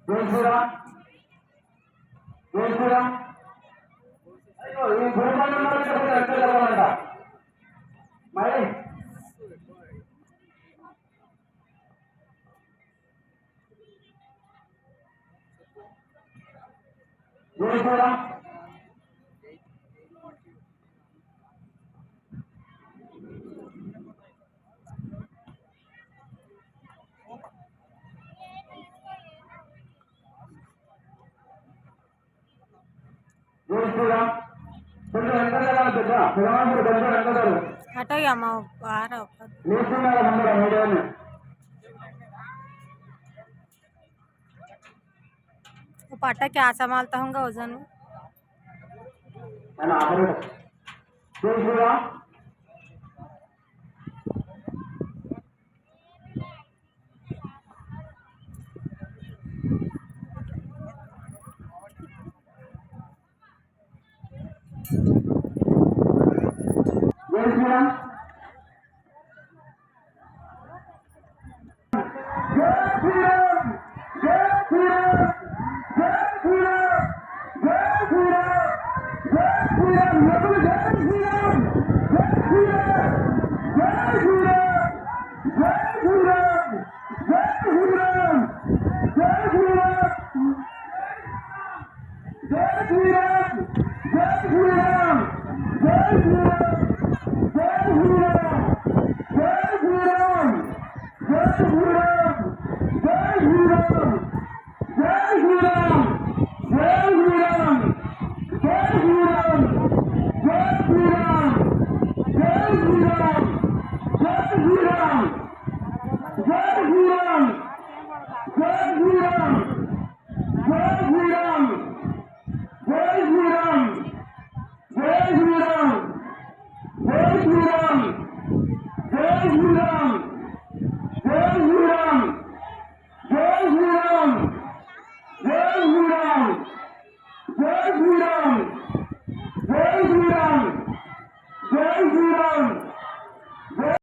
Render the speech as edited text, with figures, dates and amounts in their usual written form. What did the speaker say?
జై శ్రీరామ్ జై శ్రీరామ్. అయ్యో ఈ గురుపాలను ఎక్కడంట మరి జై శ్రీరామ్. हटो या माँ बाहर आओ वो पाटा क्या संभालता होगा वजन జై శ్రీరామ్. జై శ్రీరామ్ జై శ్రీరామ్ జై శ్రీరామ్ జై శ్రీరామ్ జై శ్రీరామ్. ఎప్పుడు జై శ్రీరామ్ జై శ్రీరామ్ జై శ్రీరామ్ జై శ్రీరామ్ జై శ్రీరామ్ జై శ్రీరామ్ జై శ్రీరామ్ జై శ్రీరామ్ జై శ్రీరామ్. Jai Shri Ram.